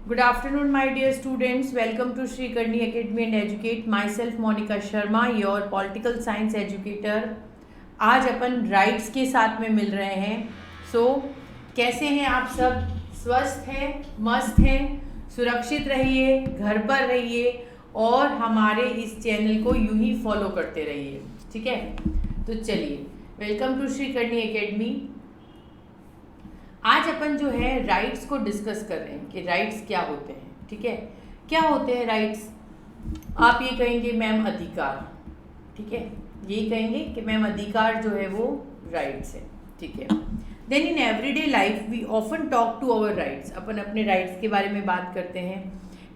Good afternoon, my dear students. Welcome to Sri Karni Academy and Educate. Myself Monica Sharma, your political science educator. आज अपन rights के साथ में मिल रहे हैं. कैसे हैं आप सब? स्वस्थ हैं, मस्त हैं, सुरक्षित रहिए, घर पर रहिए और हमारे इस चैनल को यूं ही फॉलो करते रहिए. ठीक है, तो चलिए, वेलकम टू श्री करनी एकेडमी. आज अपन जो है राइट्स को डिस्कस कर रहे हैं कि राइट्स क्या होते हैं. ठीक है, क्या होते हैं राइट्स? आप ये कहेंगे मैम अधिकार. ठीक है, यही कहेंगे कि मैम अधिकार जो है वो राइट्स है. ठीक है, then in everyday life we often talk to our rights. अपन अपने राइट्स के बारे में बात करते हैं.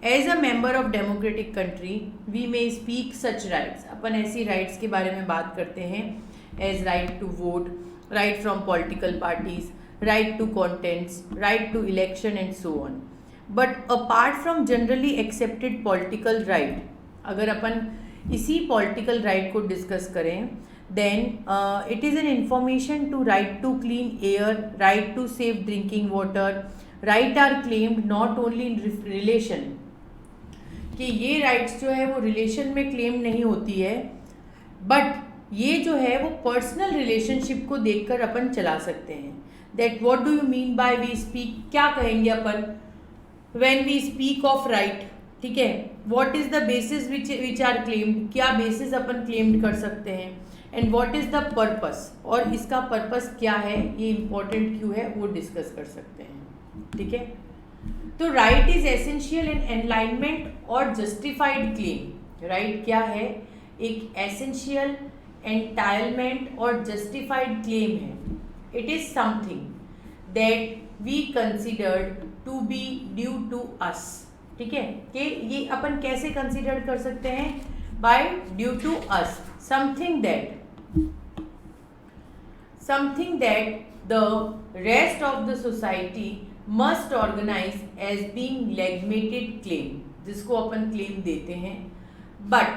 As a member of democratic country we may speak such rights. अपन ऐसी राइट्स के बारे में बात करते हैं as right to vote, right from political parties, right to contents, right to election and so on. But apart from generally accepted political right, अगर अपन इसी political right को discuss करें, then it is an information to right to clean air, right to safe drinking water, right are claimed not only in relation, कि ये rights जो है वो relation में claim नहीं होती है, but ये जो है वो personal relationship को देखकर अपन चला सकते हैं. That what do you mean by we speak? क्या कहेंगे अपन when we speak of right? ठीक है, what is the basis which are claimed? क्या basis अपन claimed कर सकते हैं? And what is the purpose? और इसका purpose क्या है, ये important क्यों है, वो discuss कर सकते हैं. ठीक है, तो right is essential in enlightenment और justified claim. right क्या है? एक essential, entitlement और justified claim है. It is something that we considered to be due to us. ठीक है, कि ये अपन कैसे कंसिडर कर सकते हैं? by due to us, something that the rest of the society must organize as being legitimated claim, जिसको अपन claim देते हैं. but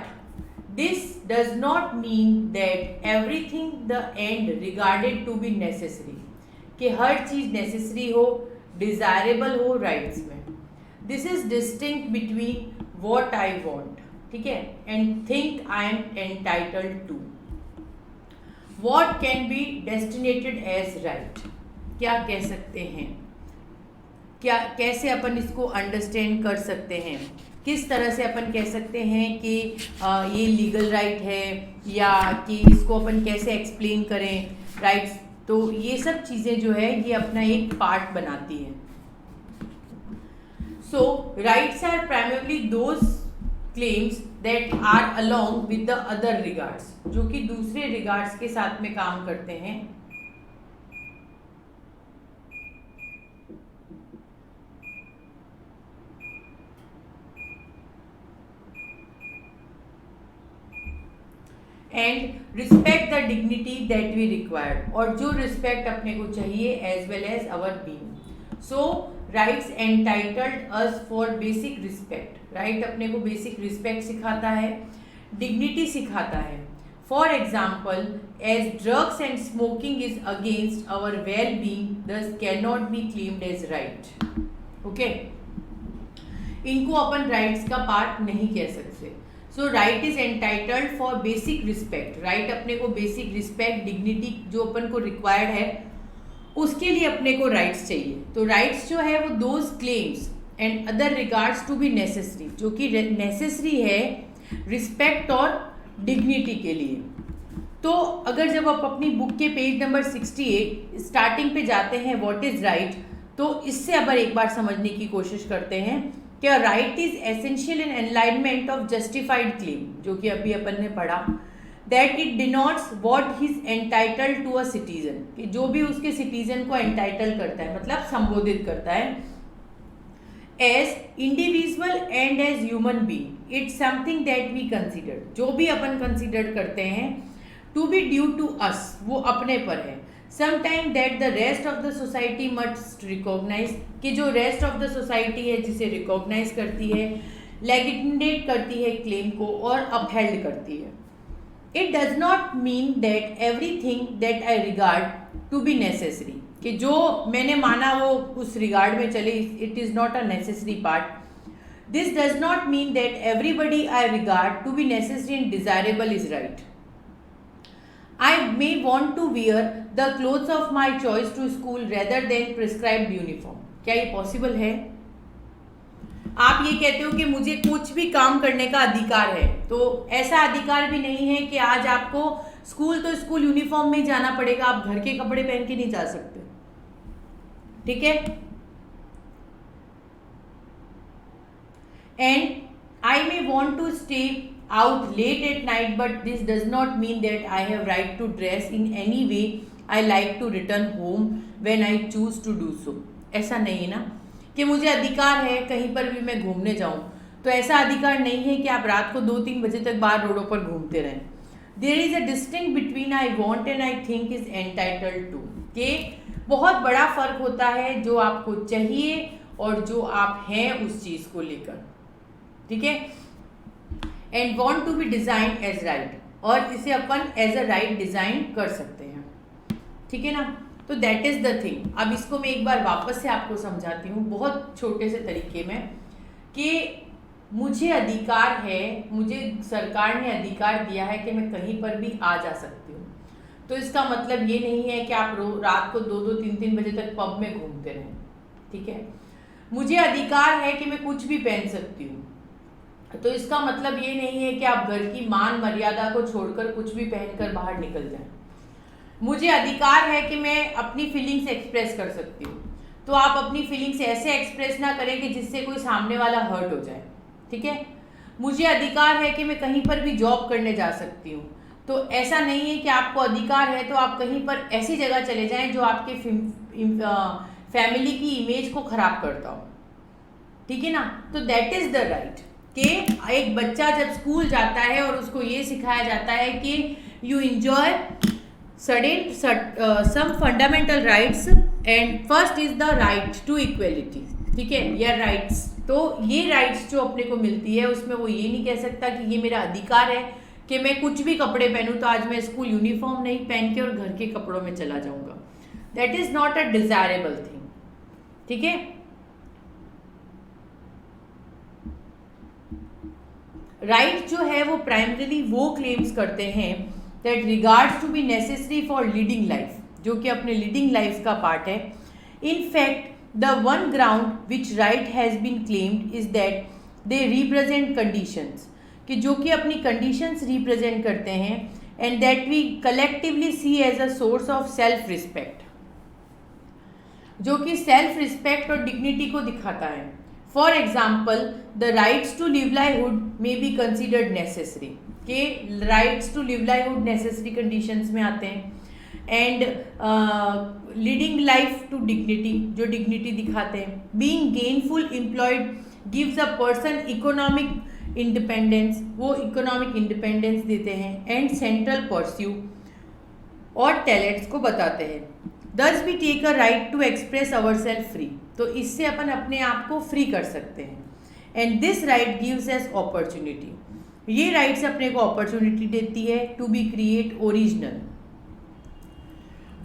this does not mean that everything the end regarded to be necessary, कि हर चीज़ necessary हो, desirable हो rights में. This is distinct between what I want, ठीक है, and think I am entitled to. What can be designated as right. क्या कह सकते हैं, क्या कैसे अपन इसको अंडरस्टैंड कर सकते हैं, किस तरह से अपन कह सकते हैं कि ये लीगल राइट है, या कि इसको अपन कैसे एक्सप्लेन करें राइट्स. तो ये सब चीज़ें जो है ये अपना एक पार्ट बनाती हैं. So rights are primarily those claims that are along with the other regards, जो कि दूसरे रिगार्ड्स के साथ में काम करते हैं. And respect the dignity that we required, और जो रिस्पेक्ट अपने को चाहिए as well as our being. So rights entitled us for basic respect. Right अपने को बेसिक रिस्पेक्ट सिखाता है, डिग्निटी सिखाता है. For example, as drugs and smoking is against our well being, thus can not be claimed as right. Okay, इनको अपन rights का part नहीं कह सकते. So right is entitled for basic respect. Right अपने को बेसिक रिस्पेक्ट, डिग्निटी जो अपन को रिक्वायर्ड है उसके लिए अपने को राइट्स चाहिए. तो राइट्स जो है वो those claims and other regards to be necessary, जो कि नेसेसरी है रिस्पेक्ट और डिग्निटी के लिए. तो अगर जब आप अपनी बुक के पेज नंबर 68 स्टार्टिंग पे जाते हैं व्हाट इज राइट, तो इससे अब एक बार समझने की कोशिश करते हैं क्या right is essential in alignment of justified claim, जो कि अभी अपन ने पढ़ा. That it denotes what he is entitled to a citizen, कि जो भी उसके सिटीजन को एंटाइटल करता है, मतलब संबोधित करता है, as individual and as human being. It's something that we consider, जो भी अपन कंसिडर करते हैं, to be due to us, वो अपने पर है. Sometime that the rest of the society must recognise, कि जो रेस्ट ऑफ द सोसाइटी है जिसे रिकॉग्नाइज करती है, लेजिटिमेट करती है क्लेम को और अपहेल्ड करती है. It does not mean that everything that I regard to be necessary, कि जो मैंने माना वो उस रिगार्ड में चले, it is not a necessary part. This does not mean that everybody I regard to be necessary and desirable is right. I may want to wear the clothes of my choice to school rather than prescribed uniform. क्या ये possible है? आप ये कहते हो कि मुझे कुछ भी काम करने का अधिकार है, तो ऐसा अधिकार भी नहीं है कि आज आपको स्कूल तो स्कूल यूनिफॉर्म में ही जाना पड़ेगा, आप घर के कपड़े पहन के नहीं जा सकते. ठीक है. And I may want to stay out late at night, but this does not mean that I have right to dress in any way I like to return home when I choose to do so. ऐसा नहीं ना कि मुझे अधिकार है कहीं पर भी मैं घूमने जाऊं, तो ऐसा अधिकार नहीं है कि आप रात को 2-3 बजे तक बाहर रोडों पर घूमते रहें. There is a distinct between I want and I think is entitled to. कि बहुत बड़ा फर्क होता है जो आपको चाहिए और जो आप हैं उस चीज़ को लेकर. ठीक है. And want to be design as right, और इसे अपन एज अ राइट डिज़ाइन कर सकते हैं. ठीक है ना. तो दैट इज़ द थिंग. अब इसको मैं एक बार वापस से आपको समझाती हूँ बहुत छोटे से तरीके में कि मुझे अधिकार है, मुझे सरकार ने अधिकार दिया है कि मैं कहीं पर भी आ जा सकती हूँ. तो इसका मतलब ये नहीं है कि आप रात को 2-2, 3-3 बजे तक पब में घूमते रहें. ठीक है. मुझे अधिकार है कि मैं कुछ भी पहन सकती हूँ, तो इसका मतलब ये नहीं है कि आप घर की मान मर्यादा को छोड़कर कुछ भी पहनकर बाहर निकल जाएं. मुझे अधिकार है कि मैं अपनी फीलिंग्स एक्सप्रेस कर सकती हूँ, तो आप अपनी फीलिंग्स ऐसे एक्सप्रेस ना करें कि जिससे कोई सामने वाला हर्ट हो जाए. ठीक है. मुझे अधिकार है कि मैं कहीं पर भी जॉब करने जा सकती हूँ, तो ऐसा नहीं है कि आपको अधिकार है तो आप कहीं पर ऐसी जगह चले जाएं जो आपके फैमिली की इमेज को खराब करता हो. ठीक है ना. तो दैट इज़ द राइट कि एक बच्चा जब स्कूल जाता है और उसको ये सिखाया जाता है कि you enjoy some fundamental rights, and first is the right to equality. ठीक है. या राइट्स, तो ये राइट्स जो अपने को मिलती है उसमें वो ये नहीं कह सकता कि ये मेरा अधिकार है कि मैं कुछ भी कपड़े पहनूं, तो आज मैं स्कूल यूनिफॉर्म नहीं पहन के और घर के कपड़ों में चला जाऊंगा. That is not a desirable thing. ठीक है. राइट जो है वो प्राइमरीली वो क्लेम्स करते हैं that regards to be necessary for leading life, जो कि अपने लीडिंग लाइफ का पार्ट है. In fact the one ground which right has been claimed is that they represent conditions, कि जो कि अपनी कंडीशंस रिप्रेजेंट करते हैं, and that we collectively see as a source of self respect, जो कि सेल्फ रिस्पेक्ट और डिग्निटी को दिखाता है. For example, the rights to livelihood may be considered necessary. के rights to livelihood necessary conditions में आते हैं. And leading life to dignity, जो dignity दिखाते हैं. Being gainful employed gives a person economic independence, वो economic independence देते हैं. And central pursuit और talents को बताते हैं. Thus we take a right to express ourselves free. तो इससे अपन अपने आप को फ्री कर सकते हैं. And this right gives S opportunity. ये राइट्स अपने को अपॉर्चुनिटी देती है टू बी क्रिएट ओरिजिनल,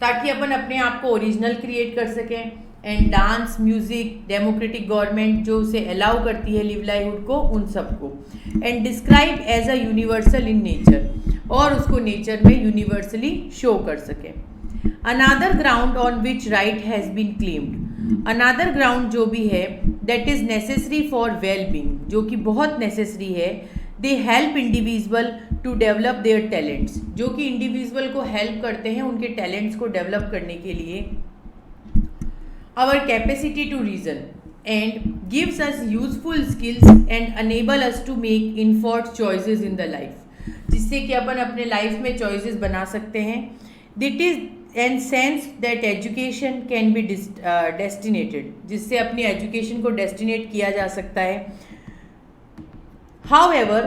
ताकि अपन अपने आप को ओरिजिनल क्रिएट कर सकें. And dance, music, democratic government जो उसे अलाउ करती है लिवलाइहुड को, उन सबको. And describe as a universal in nature, और उसको नेचर में यूनिवर्सली शो कर सकें. Another ground on which right has been claimed, another ground जो भी है that is necessary for well being, जो कि बहुत नेसेसरी है. They help individual to develop their talents, जो कि इंडिविजुअल को हेल्प करते हैं उनके टैलेंट्स को डेवलप करने के लिए. Our capacity to reason and gives us useful skills and enable us to make informed choices in the life, जिससे कि अपन अपने लाइफ में चॉइसेस बना सकते हैं. It is and sense that education can be designated, जिससे अपनी एजुकेशन को डेस्टिनेट किया जा सकता है. However,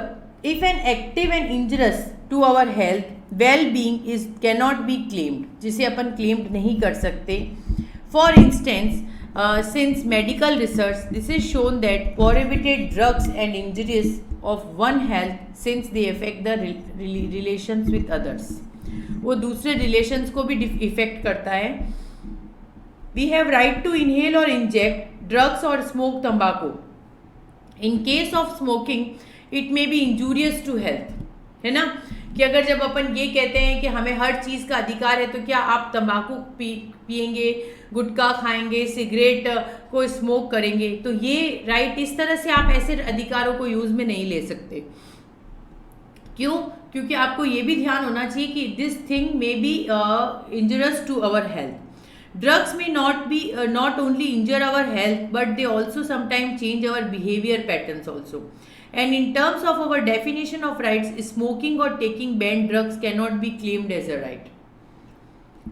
if an active and injurious to our health, well-being is cannot be claimed, जिसे अपन claimed नहीं कर सकते. For instance, since medical research, this is shown that prohibited drugs and injuries of one health, since they affect the relations with others, वो दूसरे relations को भी effect करता है. We have right to inhale और इंजेक्ट ड्रग्स और smoke तंबाकू। In case of smoking it may be injurious to health, है ना, कि अगर जब अपन ये कहते हैं कि हमें हर चीज़ का अधिकार है, तो क्या आप तंबाकू पिएंगे, गुटखा खाएंगे, सिगरेट को स्मोक करेंगे? तो ये राइट इस तरह से आप ऐसे अधिकारों को यूज़ में नहीं ले सकते। क्यों? क्योंकि आपको ये भी ध्यान होना चाहिए कि this thing may be injurious to our health. Drugs में not only injure our health, but they also sometimes change our behavior patterns also. And in terms of our definition of rights, smoking or taking banned drugs cannot be claimed as a right.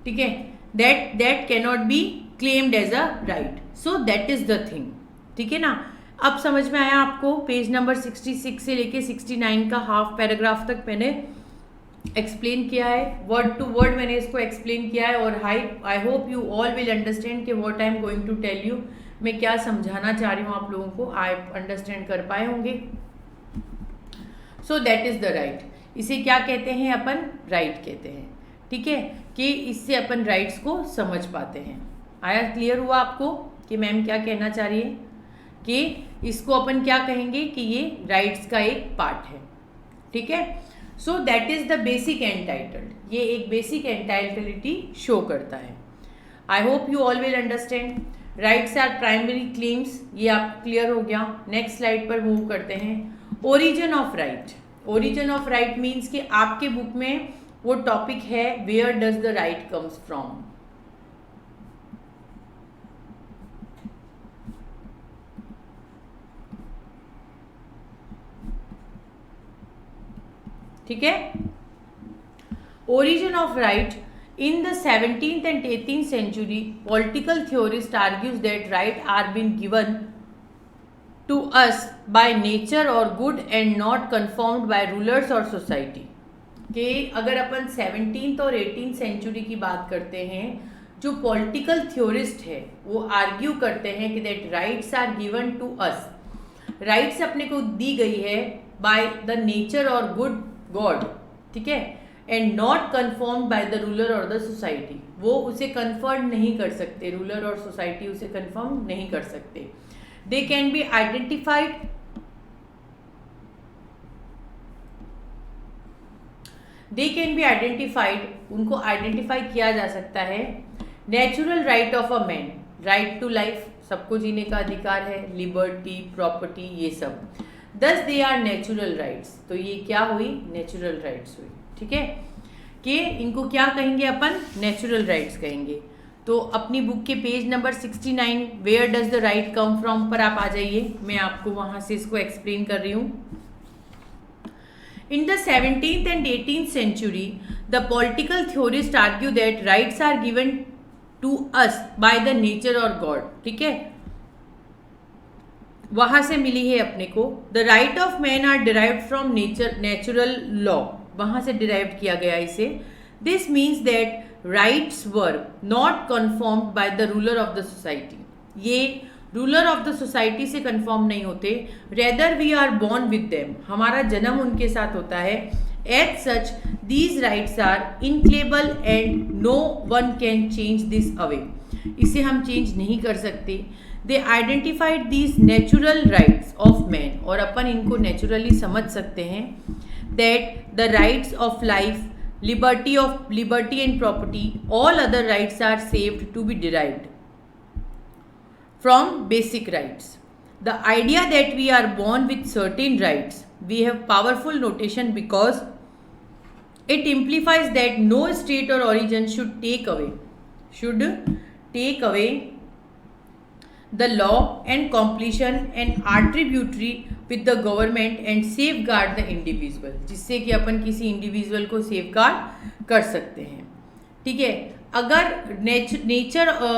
ठीक है, that cannot be claimed as a right. So that is the thing. ठीक है ना? अब समझ में आया आपको? पेज नंबर 66 से लेके 69 का हाफ पैराग्राफ तक मैंने एक्सप्लेन किया है, वर्ड टू वर्ड मैंने इसको एक्सप्लेन किया है, और I hope you all will understand कि what I am going to tell you, मैं क्या समझाना चाह रही हूँ आप लोगों को, आप अंडरस्टैंड कर पाए होंगे। So that is the right. इसे क्या कहते हैं अपन? राइट कहते हैं। ठीक है, कि इससे अपन राइट्स को समझ पाते हैं। आया? क्लियर हुआ आपको कि मैम क्या कहना चाह रही है? कि इसको अपन क्या कहेंगे कि ये राइट्स का एक पार्ट है। ठीक है, so that is the basic entitled. ये एक बेसिक एंटाइटलिटी शो करता है। I hope you all will understand. Rights are primary claims, ये आप क्लियर हो गया। नेक्स्ट स्लाइड पर मूव करते हैं। Origin of right. Origin of right means कि आपके बुक में वो टॉपिक है where does the right comes from. ठीक है, origin of right. In the 17th and 18th century, political theorists argues that rights are being given to us by nature or good and not conformed by rulers or society. कि अगर अपन 17th और 18th century की बात करते हैं, जो political theorist है वो आर्ग्यू करते हैं कि that rights are given to us. Rights अपने को दी गई है बाय द नेचर और गुड गॉड। ठीक है, and not confirmed by the ruler और द सोसाइटी। वो उसे कन्फर्म नहीं कर सकते, रूलर और सोसाइटी उसे कन्फर्म नहीं कर सकते। दे कैन बी आइडेंटिफाइड, उनको आइडेंटिफाई किया जा सकता है। Natural right of a man, right to life, सबको जीने का अधिकार है, लिबर्टी, प्रॉपर्टी, ये सब। दस दे आर नेचुरल राइट्स। तो ये क्या हुई? नेचुरल राइट्स हुई। ठीक है, कि इनको क्या कहेंगे अपन? नेचुरल राइट्स कहेंगे। तो अपनी बुक के page number 69 where does the right come from पर आप आ जाइए, मैं आपको वहां से इसको एक्सप्लेन कर रही हूँ। In the 17th and 18th century, the political theorists argue that rights are given to us by the nature or God. ठीक है, वहां से मिली है अपने को। The right of man are derived from natural law, वहां से डिराइव किया गया इसे। This means that rights were not conformed by the ruler of the society. ये रूलर ऑफ द सोसाइटी से कन्फर्म नहीं होते, rather we are born with them, हमारा जन्म उनके साथ होता है। As such these rights are inalienable and no one can change this away, इसे हम चेंज नहीं कर सकते। They identified these natural rights of man, और अपन इनको नेचुरली समझ सकते हैं, that the rights of life, liberty and property, all other rights are saved to be derived from basic rights. The idea that we are born with certain rights, we have powerful notation because it implies that no state or origin should take away the law and completion and attributary with the government and safeguard the individual, जिससे कि अपन किसी individual को safeguard कर सकते हैं। ठीक है, अगर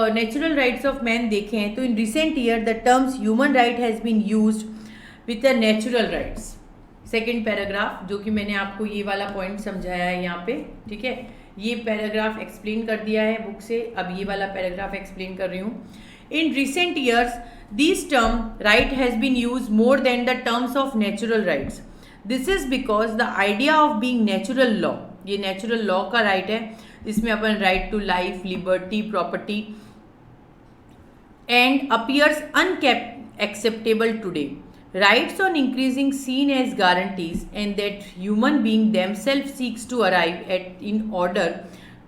नेचुरल राइट्स ऑफ मैन देखें तो in recent year the terms human right has been used with the natural rights. Second paragraph, जो कि मैंने आपको ये वाला पॉइंट समझाया है यहाँ पे। ठीक है, ये पैराग्राफ एक्सप्लेन कर दिया है बुक से, अब ये वाला पैराग्राफ एक्सप्लेन कर रही हूँ। In recent years this term right has been use more than the terms of natural rights. This is because the idea of being natural law, ये नेचुरल लॉ का राइट है, इसमें अपन right to life, liberty, property and appears unacceptable today. Rights on increasing seen as guarantees and that human being themselves seeks to arrive at in order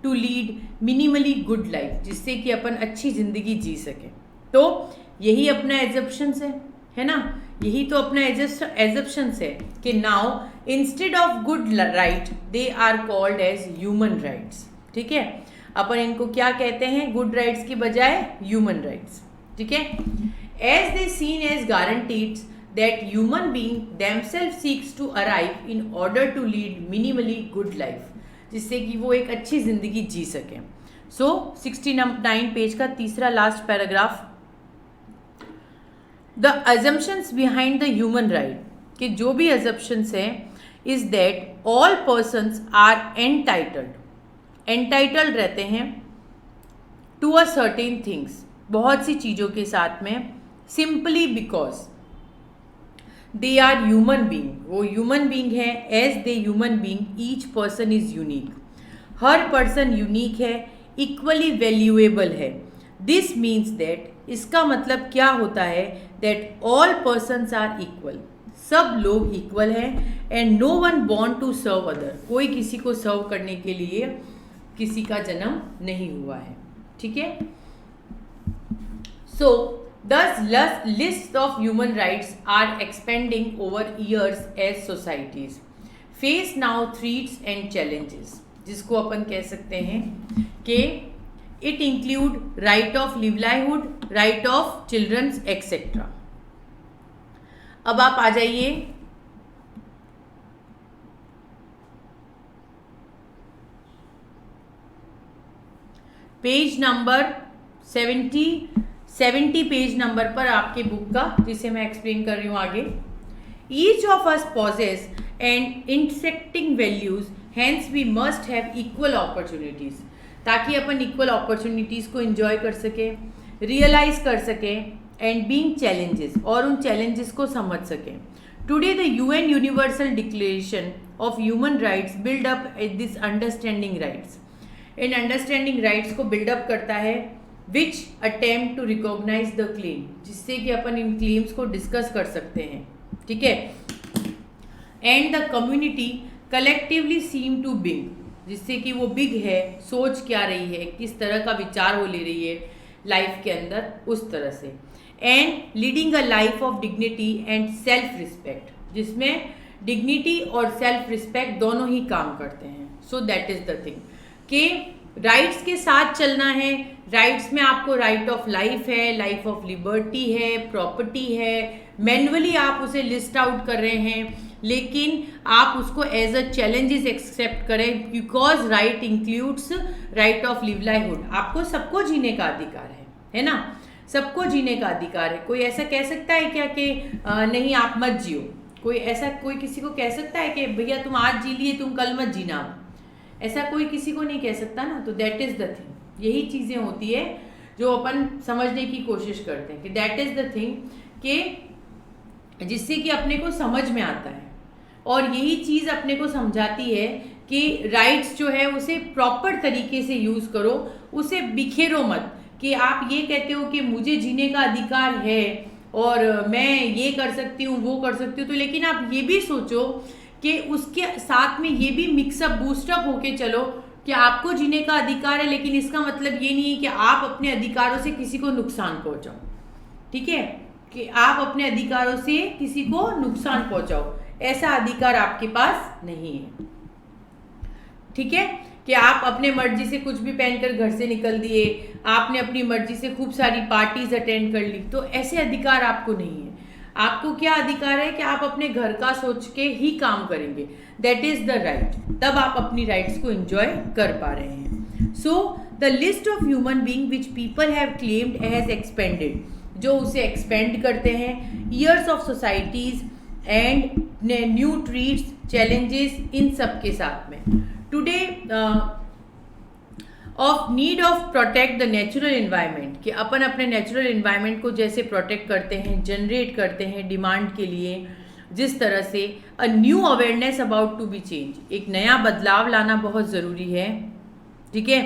to lead minimally good life, जिससे कि अपन अच्छी ज़िंदगी जी सकें. तो यही अपना assumptions है ना, यही तो अपना एजप्शंस है कि now instead of good right they are called as human rights. ठीक है, अपन इनको क्या कहते हैं, गुड राइट्स की बजाय ह्यूमन राइट्स. ठीक है, as they seen as guaranteed that human being themselves seeks to arrive in order to lead minimally good life, जिससे कि वो एक अच्छी ज़िंदगी जी सकें. सो 69 पेज का तीसरा last paragraph, the assumptions behind the human right, कि जो भी assumptions हैं is that all persons are entitled रहते हैं to a certain things, बहुत सी चीज़ों के साथ में, simply because they are human being, वो ह्यूमन बींग है. As they human being each person is unique, हर पर्सन यूनिक है, इक्वली वैल्यूएबल है. दिस मीन्स दैट, इसका मतलब क्या होता है, that all persons are equal, सब लोग इक्वल हैं. And no one born to serve other, कोई किसी को सर्व करने के लिए किसी का जन्म नहीं हुआ है. ठीक है, सो thus lists of human rights are expanding over years as societies face now threats and challenges, जिसको अपन कह सकते हैं कि it include right of livelihood, right of children's etc. अब आप आ जाइए पेज नंबर 70 पेज नंबर पर आपके बुक का, जिसे मैं एक्सप्लेन कर रही हूँ आगे. Each of us possess and intersecting values, hence we must have equal opportunities, ताकि अपन इक्वल अपॉर्चुनिटीज़ को एंजॉय कर सकें, रियलाइज कर सकें, एंड बीइंग चैलेंजेस, और उन चैलेंजेस को समझ सकें. Today the UN universal declaration of human rights build up this understanding rights, इन अंडरस्टैंडिंग राइट्स को बिल्डअप करता है, which attempt to recognise the claim, जिससे कि अपन इन क्लेम्स को डिस्कस कर सकते हैं. ठीक है, and the community collectively seem to big, जिससे कि वो बिग है, सोच क्या रही है, किस तरह का विचार वो ले रही है लाइफ के अंदर, उस तरह से. And leading a life of dignity and self respect, जिसमें डिग्निटी और सेल्फ रिस्पेक्ट दोनों ही काम करते हैं. सो दैट इज द थिंग कि राइट्स के साथ चलना है. राइट्स में आपको राइट ऑफ लाइफ है, लाइफ ऑफ लिबर्टी है, प्रॉपर्टी है, मैनुअली आप उसे लिस्ट आउट कर रहे हैं, लेकिन आप उसको एज अ चैलेंजेस एक्सेप्ट करें, because right includes right of livelihood. आपको सबको जीने का अधिकार है ना, सबको जीने का अधिकार है. कोई ऐसा कह सकता है क्या कि नहीं आप मत जियो, कोई किसी को कह सकता है कि भैया तुम आज जी लिए तुम कल मत जीना, ऐसा कोई किसी को नहीं कह सकता ना. तो दैट इज़ द थिंग, यही चीज़ें होती है जो अपन समझने की कोशिश करते हैं कि दैट इज़ द थिंग कि जिससे कि अपने को समझ में आता है. और यही चीज़ अपने को समझाती है कि राइट्स जो है उसे प्रॉपर तरीके से यूज़ करो, उसे बिखेरो मत कि आप ये कहते हो कि मुझे जीने का अधिकार है और मैं ये कर सकती हूँ वो कर सकती हूँ, तो लेकिन आप ये भी सोचो कि उसके साथ में ये भी मिक्सअप बूस्टअप होके चलो कि आपको जीने का अधिकार है, लेकिन इसका मतलब ये नहीं है कि आप अपने अधिकारों से किसी को नुकसान पहुंचाओ. ठीक है, कि आप अपने अधिकारों से किसी को नुकसान पहुंचाओ, ऐसा अधिकार आपके पास नहीं है. ठीक है, कि आप अपने मर्जी से कुछ भी पहनकर घर से निकल दिए, आपने अपनी मर्जी से खूब सारी पार्टीज अटेंड कर ली, तो ऐसे अधिकार आपको नहीं है. आपको क्या अधिकार है कि आप अपने घर का सोच के ही काम करेंगे, दैट इज द राइट. तब आप अपनी राइट्स को एंजॉय कर पा रहे हैं. So the list of human being which people have claimed has expanded, जो उसे एक्सपेंड करते हैं, years of societies and new threats, challenges, इन सब के साथ में. Today of need of protect the natural environment, कि अपन अपने नेचुरल इन्वायरमेंट को जैसे प्रोटेक्ट करते हैं, जनरेट करते हैं डिमांड के लिए, जिस तरह से a new awareness about to be change, एक नया बदलाव लाना बहुत ज़रूरी है. ठीक है,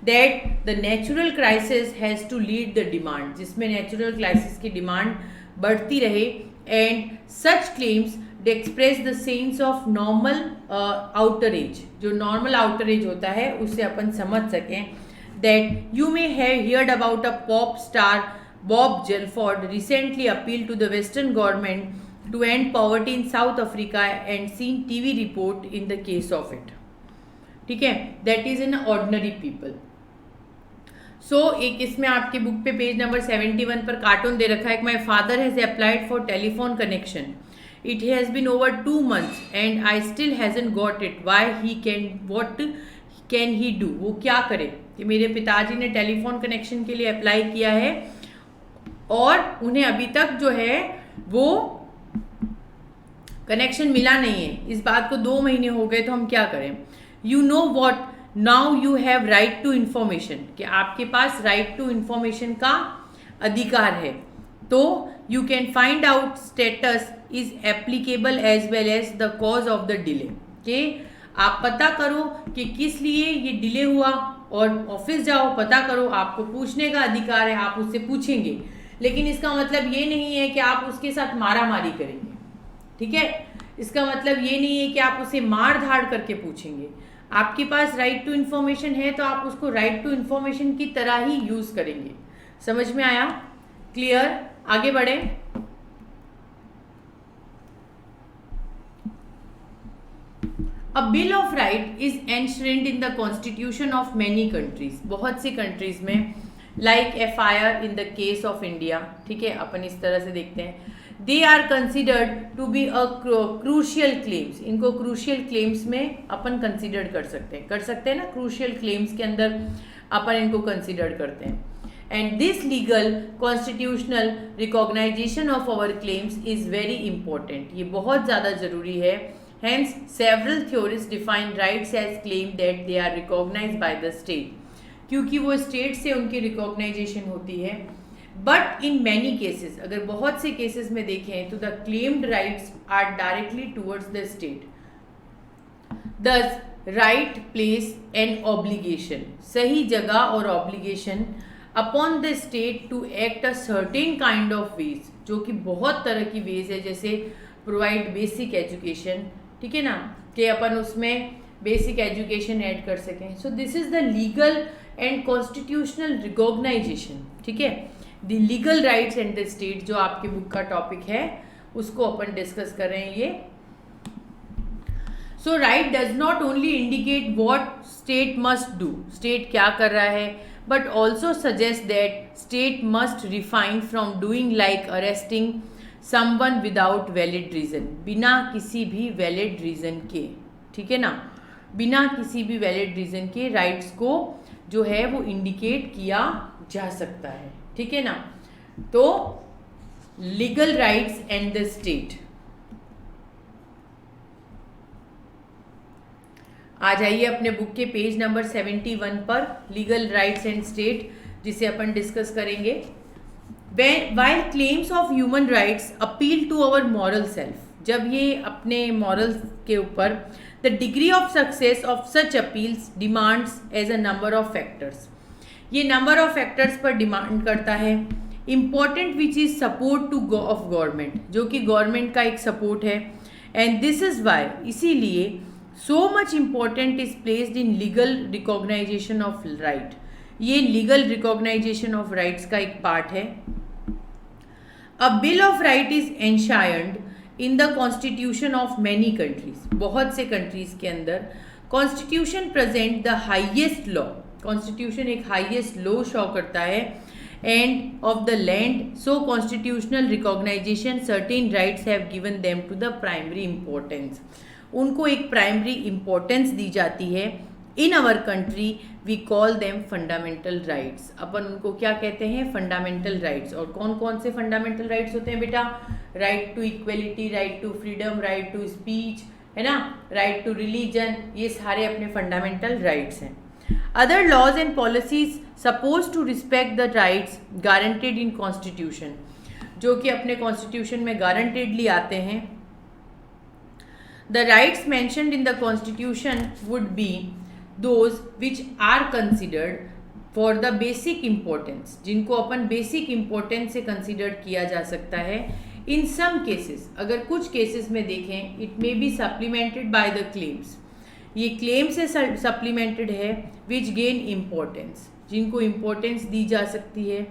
that the natural crisis has to lead the demand, जिसमें नेचुरल क्राइसिस की डिमांड बढ़ती रहे, and such claims express the sense of normal outrage, जो नॉर्मल आउटरेज होता है उसे अपन समझ सकें, that you may have heard about a pop star Bob जेलफोर्ड recently appeal to the western government to end poverty in South Africa and seen TV report in the case of it. ठीक है, that is in ordinary people. So एक इसमें आपके book पे page number 71 पर cartoon दे रखा है कि my father has applied for telephone connection. It has been over 2 months and I still hasn't got it. What can he do? वो क्या करे कि मेरे पिताजी ने टेलीफोन कनेक्शन के लिए अप्लाई किया है और उन्हें अभी तक जो है वो कनेक्शन मिला नहीं है, इस बात को 2 महीने हो गए, तो हम क्या करें? You know what, now you have right to information, कि आपके पास राइट टू इन्फॉर्मेशन का अधिकार है, तो you can find out status is applicable as well as the cause of the delay, कि आप पता करो कि किस लिए ये डिले हुआ, और ऑफिस जाओ पता करो, आपको पूछने का अधिकार है, आप उससे पूछेंगे, लेकिन इसका मतलब ये नहीं है कि आप उसके साथ मारामारी करेंगे, ठीक है? इसका मतलब ये नहीं है कि आप उसे मार धाड़ करके पूछेंगे। आपके पास राइट टू इन्फॉर्मेशन है तो आप उसको राइट टू इन्फॉर्मेशन की तरह ही यूज करेंगे। समझ में आया? क्लियर? आगे बढ़े। A bill of right is enshrined in the constitution of many countries, बहुत सी कंट्रीज में, like FIR in the case of India, ठीक है? अपन इस तरह से देखते हैं, they are considered to be a crucial claims, इनको क्रूशियल क्लेम्स में अपन कंसिडर कर सकते हैं ना, क्रूशियल क्लेम्स के अंदर अपन इनको कंसिडर करते हैं, and this legal constitutional recognisation of our claims is very important, ये बहुत ज़्यादा जरूरी है। Hence several theorist define rights as claim that they are recognised by the state, क्योंकि वो स्टेट से उनकी रिकॉग्नाइजेशन होती है। बट इन मैनी केसेस, अगर बहुत से केसेस में देखें तो the claimed rights are directly towards the state, this right place and obligation, सही जगह और obligation upon the state to act a certain kind of ways, जो कि बहुत तरह की वेज है, जैसे प्रोवाइड बेसिक एजुकेशन, ठीक है ना, कि अपन उसमें बेसिक एजुकेशन ऐड कर सकें। So this is the legal and constitutional recognisation, ठीक है? The legal rights and the state, जो आपके बुक का टॉपिक है उसको अपन डिस्कस कर रहे हैं ये। So right does not only indicate what state must do, state क्या कर रहा है, but also suggest that state must refine from doing like arresting someone without valid reason, बिना किसी भी वैलिड रीजन के, ठीक है ना, बिना किसी भी वैलिड रीजन के राइट्स को जो है वो इंडिकेट किया जा सकता है, ठीक है ना। तो legal rights and the state, आ जाइए अपने बुक के पेज नंबर 71 पर, लीगल राइट्स एंड स्टेट, जिसे अपन डिस्कस करेंगे। While claims of human rights appeal to our moral self, जब ये अपने मॉरल के ऊपर, the degree of success of such appeals demands as a number of factors, ये number of factors पर demand करता है। important which is support to of government, जो कि गवर्नमेंट का एक सपोर्ट है, and this is why, इसीलिए so much important is placed in legal recognition of right, ये लीगल रिकॉग्नाइजेशन ऑफ राइट्स का एक पार्ट है। A bill of right is enshrined in the constitution of many countries, बहुत से countries के अंदर constitution present the highest law, constitution एक highest law show करता है, and of the land, so constitutional recognition certain rights have given them to the primary importance, उनको एक primary importance दी जाती है। In our country we call them fundamental rights, अपन उनको क्या कहते हैं? Fundamental rights. और कौन कौन से फंडामेंटल राइट्स होते हैं बेटा? Right to equality, right to freedom, right to speech, है ना, राइट टू रिलीजन, ये सारे अपने फंडामेंटल राइट्स हैं। Other laws and policies suppose to respect the rights guaranteed in constitution, जो कि अपने कॉन्स्टिट्यूशन में गारंटेडली आते हैं। The rights mentioned in the constitution would be those which are considered for the basic importance, जिनको अपन basic importance से consider किया जा सकता है। इन सम केसेस, अगर कुछ केसेस में देखें, it may be supplemented by the claims, ये क्लेम से सप्लीमेंटेड है, विच गेन इम्पोर्टेंस, जिनको इम्पोर्टेंस दी जा सकती है,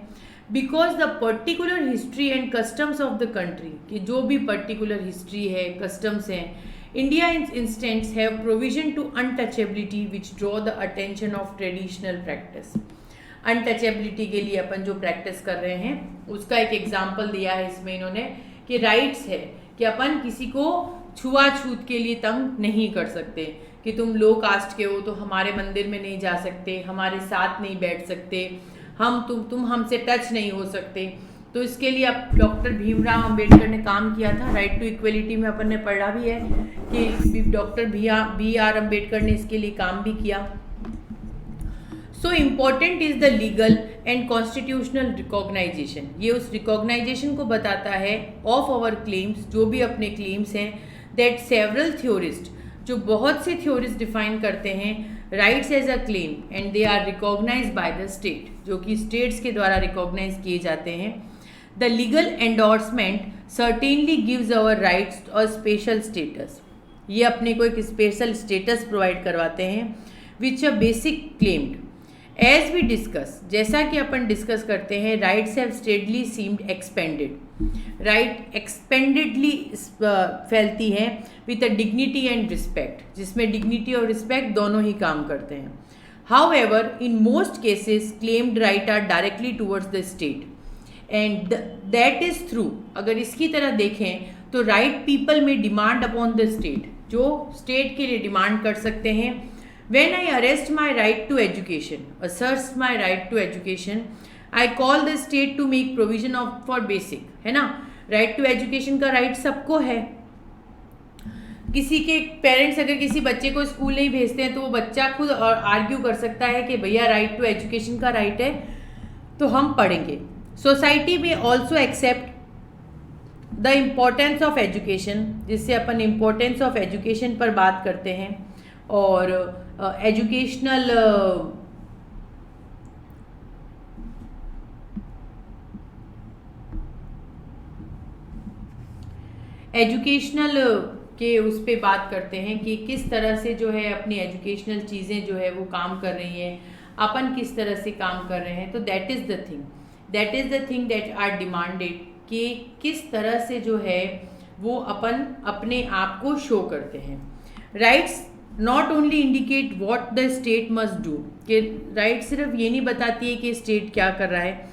because the particular history and customs of the country, कि जो भी पर्टिकुलर हिस्ट्री है, कस्टम्स हैं, India instances have provision to untouchability which draw the attention of traditional practice. Untouchability के लिए अपन जो प्रैक्टिस कर रहे हैं उसका एक एग्जाम्पल दिया है इसमें इन्होंने, कि राइट्स है कि अपन किसी को छुआछूत के लिए तंग नहीं कर सकते, कि तुम लो कास्ट के हो तो हमारे मंदिर में नहीं जा सकते, हमारे साथ नहीं बैठ सकते, तुम हमसे टच नहीं हो सकते। तो इसके लिए अब डॉक्टर भीमराव अंबेडकर ने काम किया था। राइट टू इक्वलिटी में अपन ने पढ़ा भी है कि डॉक्टर बी आर अम्बेडकर ने इसके लिए काम भी किया। So important is the legal and constitutional recognisation, ये उस रिकॉग्नाइजेशन को बताता है ऑफ आवर क्लेम्स, जो भी अपने क्लेम्स हैं, दैट सेवरल थ्योरिस्ट, जो बहुत से थ्योरिस्ट डिफाइन करते हैं rights as a claim and they are recognised by the state, जो कि स्टेट्स के द्वारा रिकॉग्नाइज किए जाते हैं। The legal endorsement certainly gives our rights a special status, ये अपने को एक स्पेशल स्टेटस प्रोवाइड करवाते हैं, which a basic claimed. As we discuss, जैसा कि अपन डिस्कस करते हैं, rights have steadily seemed expanded, right expandedly फैलती है with a dignity and respect, जिसमें डिग्निटी और रिस्पेक्ट दोनों ही काम करते हैं। However in most cases claimed right are directly towards the state and that is through, अगर इसकी तरह देखें तो राइट पीपल में डिमांड अपॉन द स्टेट, जो स्टेट के लिए डिमांड कर सकते हैं। When I arrest my right to education, asserts my right to education, I call the state to make provision of for basic, है ना, right to education का right सबको है। किसी के पेरेंट्स अगर किसी बच्चे को स्कूल नहीं भेजते हैं तो वो बच्चा खुद और आर्ग्यू कर सकता है कि भैया राइट टू एजुकेशन का राइट है तो हम पढ़ेंगे। सोसाइटी में also accept the importance of education, जिससे अपन इम्पोर्टेंस ऑफ एजुकेशन पर बात करते हैं, और एजुकेशनल के उस पर बात करते हैं कि किस तरह से जो है अपनी एजुकेशनल चीज़ें जो है वो काम कर रही हैं, अपन किस तरह से काम कर रहे हैं। तो that is the thing that are demanded, कि किस तरह से जो है वो अपन अपने आप को शो करते हैं। Rights not only indicate what the state must do, कि राइट सिर्फ ये नहीं बताती है कि स्टेट क्या कर रहा है,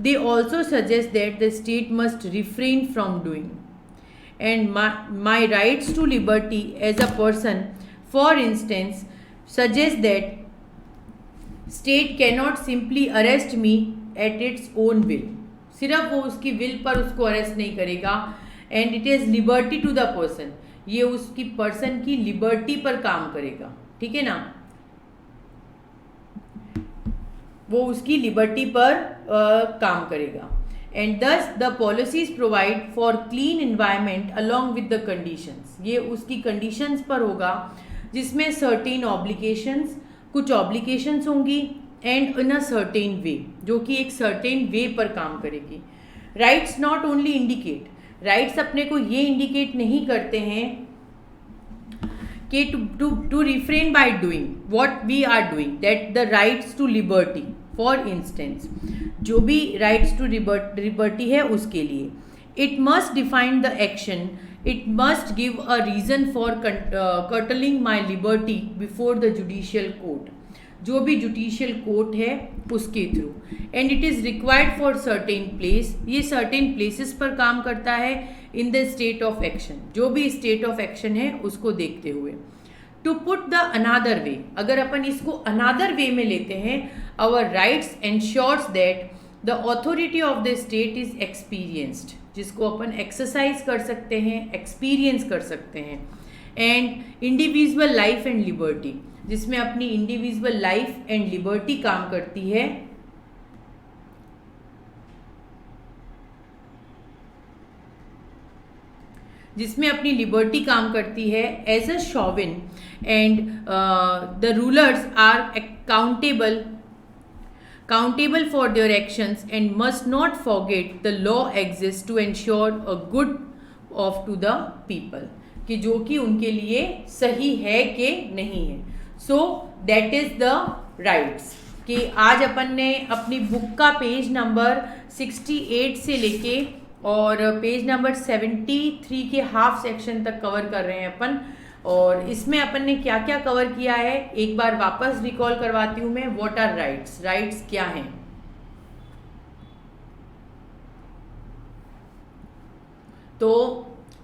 they also suggest that the state must refrain from doing. And my rights to liberty as a person for instance suggest that state cannot simply arrest me at its own will, सिर्फ वो उसकी will पर उसको arrest नहीं करेगा। And it is liberty to the person, ये उसकी person की लिबर्टी पर काम करेगा, ठीक है ना, वो उसकी लिबर्टी पर काम करेगा। And thus the policies provide for clean environment along with the conditions, ये उसकी कंडीशंस पर होगा जिसमें सर्टेन ऑब्लिगेशंस, कुछ ऑब्लिगेशंस होंगी, and in a certain way, जो कि एक सर्टेन वे पर काम करेगी। Rights not only indicate, rights अपने को ये इंडिकेट नहीं करते हैं कि to refrain by doing what we are doing, that the rights to liberty for instance, जो भी राइट्स टू लिबर्टी है उसके लिए, it must define the action, it must give a reason for curtailing my liberty before the judicial court, जो भी judicial court है उसके थ्रू। And it is required for certain place, ये सर्टेन प्लेसेस पर काम करता है in the state of action, जो भी स्टेट ऑफ एक्शन है उसको देखते हुए। To put the another way, अगर अपन इसको अनादर वे में लेते हैं, our rights ensures that the authority of the state is experienced, जिसको अपन एक्सरसाइज कर सकते हैं, एक्सपीरियंस कर सकते हैं। And individual life and liberty, जिसमें अपनी इंडिविजुअल लाइफ एंड लिबर्टी काम करती है, जिसमें अपनी लिबर्टी काम करती है as a sovereign, and the rulers are accountable countable for their actions and must not forget the law exist to ensure a good of to the people, कि जो कि उनके लिए सही है कि नहीं है. So that is the rights. कि आज अपन ने अपनी बुक का पेज नंबर 68 से लेके और पेज नंबर 73 के हाफ सेक्शन तक कवर कर रहे हैं अपन. और इसमें अपन ने क्या क्या कवर किया है एक बार वापस रिकॉल करवाती हूँ मैं. What are rights? राइट्स क्या हैं? तो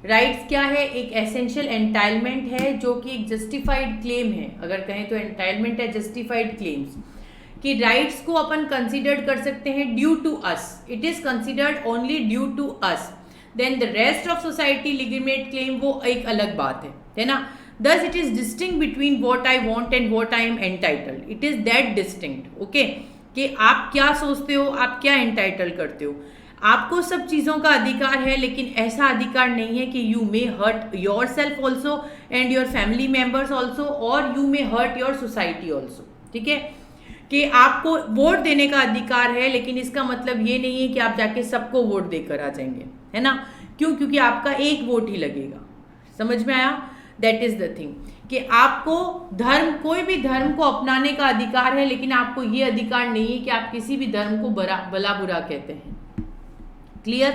राइट्स क्या है? एक एसेंशियल एंटाइलमेंट है जो कि एक जस्टिफाइड क्लेम है. अगर कहें तो एंटाइलमेंट है जस्टिफाइड क्लेम्स, कि राइट्स को अपन कंसिडर कर सकते हैं due to us. It is considered only due to us. Then the rest of society legitimate claim, वो एक अलग बात है ना. Thus it is distinct between what I want and what I am entitled. It is that distinct. Okay? कि आप क्या सोचते हो, आप क्या एंटाइटल करते हो. आपको सब चीज़ों का अधिकार है, लेकिन ऐसा अधिकार नहीं है कि you may hurt yourself also and your family members also, और you may hurt your society also. ठीक है? कि आपको वोट देने का अधिकार है, लेकिन इसका मतलब ये नहीं है कि आप जाके सबको वोट देकर आ जाएंगे, है ना. क्यों? क्योंकि आपका एक वोट ही लगेगा. समझ में आया? दैट इज द थिंग कि आपको धर्म, कोई भी धर्म को अपनाने का अधिकार है, लेकिन आपको ये अधिकार नहीं है कि आप किसी भी धर्म को भला बुरा कहते हैं. क्लियर?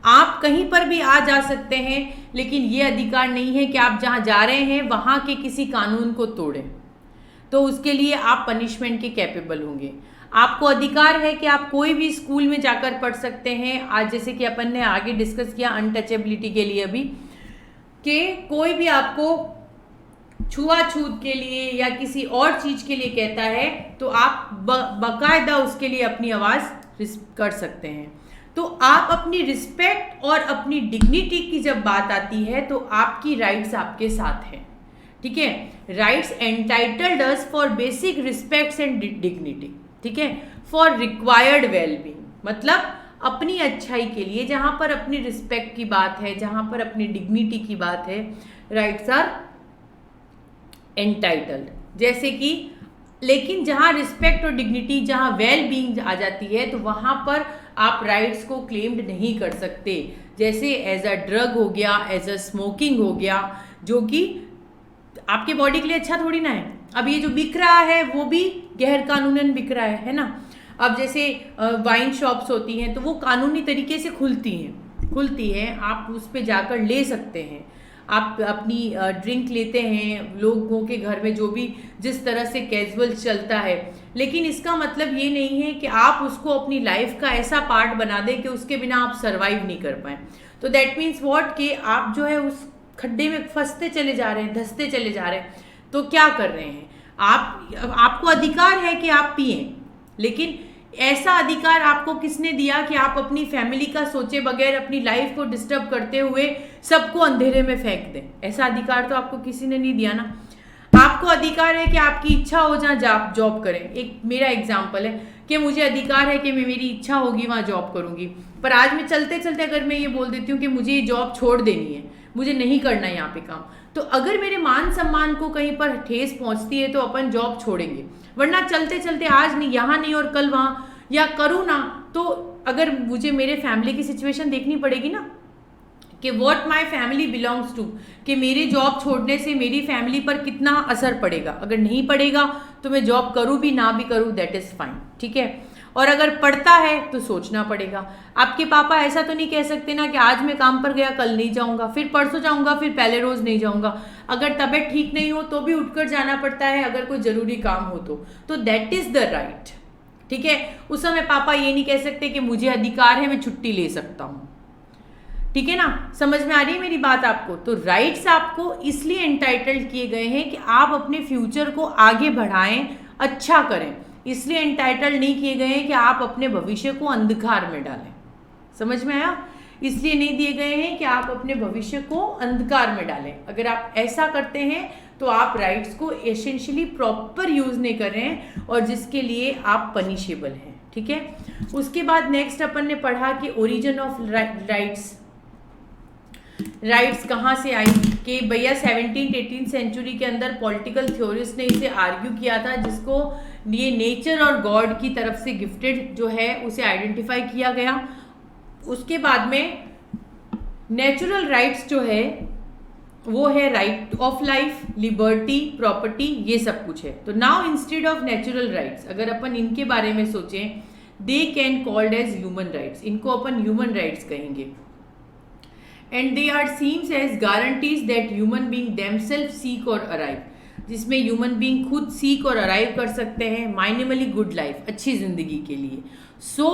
आप कहीं पर भी आ जा सकते हैं, लेकिन ये अधिकार नहीं है कि आप जहां जा रहे हैं वहां के किसी कानून को तोड़ें. तो उसके लिए आप पनिशमेंट के कैपेबल होंगे. आपको अधिकार है कि आप कोई भी स्कूल में जाकर पढ़ सकते हैं. आज जैसे कि अपन ने आगे डिस्कस किया अनटचेबिलिटी के लिए अभी, कि कोई भी आपको छुआछूत के लिए या किसी और चीज़ के लिए कहता है तो आप बाकायदा उसके लिए अपनी आवाज़ कर सकते हैं. तो आप अपनी रिस्पेक्ट और अपनी डिग्निटी की जब बात आती है तो आपकी राइट्स आपके साथ हैं. ठीक है? Rights entitled us for basic respects and dignity. ठीक है? फॉर रिक्वायर्ड वेलबींग, मतलब अपनी अच्छाई के लिए, जहाँ पर अपनी रिस्पेक्ट की बात है, जहाँ पर अपनी डिग्निटी की बात है, राइट्स आर एंटाइटल्ड. जैसे कि, लेकिन जहाँ रिस्पेक्ट और डिग्निटी, जहाँ वेल बीइंग आ जाती है, तो वहाँ पर आप राइट्स को क्लेम्ड नहीं कर सकते. जैसे एज अ ड्रग हो गया, एज अ स्मोकिंग हो गया, जो कि आपके बॉडी के लिए अच्छा थोड़ी ना है. अब ये जो बिक रहा है वो भी गैर कानूनन बिक रहा है ना. अब जैसे वाइन शॉप्स होती हैं तो वो कानूनी तरीके से खुलती हैं, आप उस पर जाकर ले सकते हैं. आप अपनी ड्रिंक लेते हैं लोगों के घर में, जो भी जिस तरह से कैजुअल चलता है, लेकिन इसका मतलब ये नहीं है कि आप उसको अपनी लाइफ का ऐसा पार्ट बना दें कि उसके बिना आप सर्वाइव नहीं कर पाएँ. तो दैट मीन्स व्हाट, कि आप जो है उस खड्डे में फंसते चले जा रहे हैं, धंसते चले जा रहे हैं. तो क्या कर रहे हैं आपको अधिकार है कि आप पिएं, लेकिन ऐसा अधिकार आपको किसने दिया कि आप अपनी फैमिली का सोचे बगैर अपनी लाइफ को डिस्टर्ब करते हुए सबको अंधेरे में फेंक दें? ऐसा अधिकार तो आपको किसी ने नहीं दिया ना. आपको अधिकार है कि आपकी इच्छा हो जहाँ जॉब करें. एक मेरा एग्जाम्पल है कि मुझे अधिकार है कि मैं, मेरी इच्छा होगी वहाँ जॉब करूँगी, पर आज मैं चलते चलते अगर मैं ये बोल देती हूँ कि मुझे ये जॉब छोड़ देनी है, मुझे नहीं करना है यहाँ पे काम, तो अगर मेरे मान सम्मान को कहीं पर ठेस पहुँचती है तो अपन जॉब छोड़ेंगे. वरना चलते चलते आज नहीं, यहाँ नहीं और कल वहाँ, या करूँ ना, तो अगर मुझे मेरे फैमिली की सिचुएशन देखनी पड़ेगी ना, कि what my family belongs to, कि मेरी जॉब छोड़ने से मेरी फैमिली पर कितना असर पड़ेगा. अगर नहीं पड़ेगा तो मैं जॉब करूँ भी ना भी करूँ, दैट इज़ फाइन. ठीक है? और अगर पड़ता है तो सोचना पड़ेगा. आपके पापा ऐसा तो नहीं कह सकते ना कि आज मैं काम पर गया कल नहीं जाऊँगा, फिर परसों जाऊँगा, फिर पहले रोज़ नहीं जाऊँगा. अगर तबीयत ठीक नहीं हो तो भी उठकर जाना पड़ता है, अगर कोई ज़रूरी काम हो तो दैट इज़ द राइट. ठीक है? उस समय पापा ये नहीं कह सकते कि मुझे अधिकार है, मैं छुट्टी ले सकता हूँ. ठीक है ना? समझ में आ रही है मेरी बात आपको? तो राइट्स आपको इसलिए एंटाइटल्ड किए गए हैं कि आप अपने फ्यूचर को आगे बढ़ाएं, अच्छा करें. इसलिए एंटाइटल्ड नहीं किए गए हैं कि आप अपने भविष्य को अंधकार में डालें. समझ में आया? इसलिए नहीं दिए गए हैं कि आप अपने भविष्य को अंधकार में डालें. अगर आप ऐसा करते हैं तो आप राइट्स को एसेंशियली प्रॉपर यूज नहीं कर रहे हैं, और जिसके लिए आप पनिशेबल हैं. ठीक है? उसके बाद नेक्स्ट अपन ने पढ़ा कि ओरिजिन ऑफ राइट्स. राइट्स कहाँ से आई कि भैया 17th-18th सेंचुरी के अंदर पॉलिटिकल थ्योरिस्ट ने इसे आर्ग्यू किया था, जिसको ये नेचर और गॉड की तरफ से गिफ्टेड जो है उसे आइडेंटिफाई किया गया। उसके बाद में नेचुरल राइट्स जो है वो है right of life, liberty, property, ये सब कुछ है। तो now instead of natural rights अगर अपन इनके बारे में सोचें, they can called as human rights, इनको अपन ह्यूमन राइट्स कहेंगे। And they are seems as guarantees that human being themself seek और अराइव, जिसमें ह्यूमन बीइंग खुद सीक और अराइव कर सकते हैं माइनिमली गुड लाइफ, अच्छी जिंदगी के लिए। So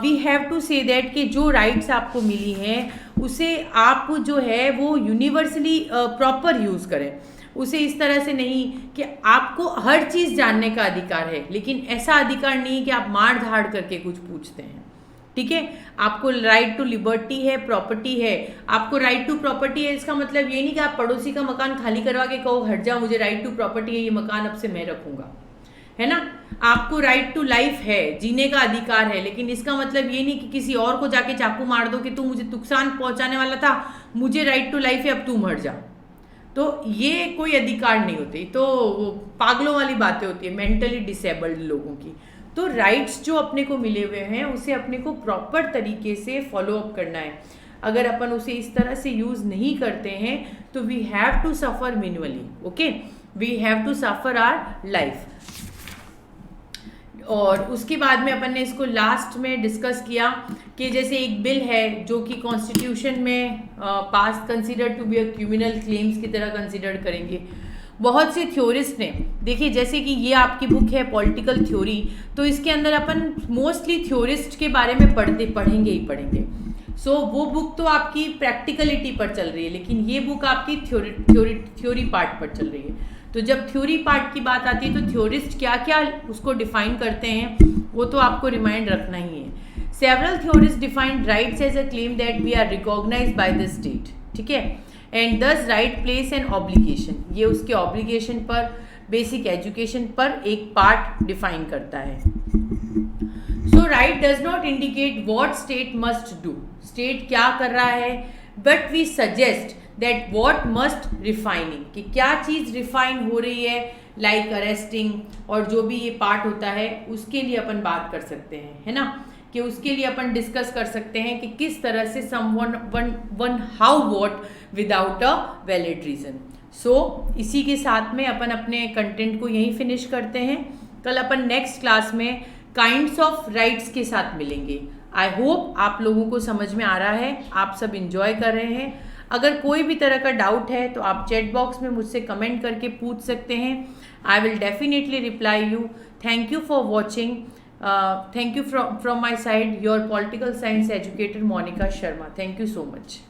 we have to say that कि जो राइट्स आपको मिली हैं उसे आप जो है वो यूनिवर्सली प्रॉपर यूज़ करें, उसे इस तरह से नहीं कि आपको हर चीज़ जानने का अधिकार है, लेकिन ऐसा अधिकार नहीं है कि आप मार धाड़ करके कुछ पूछते हैं। ठीक है, आपको राइट टू लिबर्टी है, प्रॉपर्टी है। आपको राइट टू प्रॉपर्टी है, इसका मतलब ये नहीं कि आप पड़ोसी का मकान खाली करवा के कहो हट जा, मुझे राइट टू प्रॉपर्टी है, ये मकान अब से मैं रखूंगा, है ना। आपको राइट टू लाइफ है, जीने का अधिकार है, लेकिन इसका मतलब ये नहीं कि किसी और को जाके चाकू मार दो कि तू मुझे नुकसान पहुंचाने वाला था, मुझे राइट टू लाइफ है, अब तू मर जा। तो ये कोई अधिकार नहीं होते, तो पागलों वाली बातें होती है, मेंटली डिसेबल्ड लोगों की। तो राइट्स जो अपने को मिले हुए हैं उसे अपने को प्रॉपर तरीके से फॉलो अप करना है। अगर अपन उसे इस तरह से यूज़ नहीं करते हैं तो we have to suffer minimally, okay, we have to suffer our life. और उसके बाद में अपन ने इसको लास्ट में डिस्कस किया कि जैसे एक बिल है जो कि कॉन्स्टिट्यूशन में पास consider to be a criminal claims की तरह कंसिडर करेंगे। बहुत से थ्योरिस्ट ने, देखिए जैसे कि ये आपकी बुक है पॉलिटिकल थ्योरी, तो इसके अंदर अपन मोस्टली थ्योरिस्ट के बारे में पढ़ेंगे ही पढ़ेंगे। सो वो बुक तो आपकी प्रैक्टिकलिटी पर चल रही है, लेकिन ये बुक आपकी थ्योरी पार्ट पर चल रही है। तो जब थ्योरी पार्ट की बात आती है तो थ्योरिस्ट क्या क्या उसको डिफाइन करते हैं वो तो आपको रिमाइंड रखना ही है। Several theorist defined rights as a claim that we are recognised by the state, ठीक है, एंड दस राइट प्लेस एन ऑब्लिगेशन, ये उसके ऑब्लिगेशन पर, बेसिक एजुकेशन पर एक पार्ट डिफाइन करता है। So right does not indicate what state must do, state क्या कर रहा है, but we suggest that what must refining, कि क्या चीज़ रिफाइन हो रही है, लाइक अरेस्टिंग और जो भी ये पार्ट होता है उसके लिए अपन बात कर सकते हैं, है ना, कि उसके लिए अपन डिस्कस कर सकते हैं कि किस तरह से one how what without a valid reason. सो इसी के साथ में अपन अपने कंटेंट को यहीं फिनिश करते हैं। कल अपन नेक्स्ट क्लास में काइंड्स ऑफ राइट्स के साथ मिलेंगे। आई होप आप लोगों को समझ में आ रहा है, आप सब इंजॉय कर रहे हैं। अगर कोई भी तरह का डाउट है तो आप चैट बॉक्स में मुझसे कमेंट करके पूछ सकते हैं। I will definitely reply you. Thank you for watching. Thank you from my side, your political science educator Monica Sharma. Thank you so much.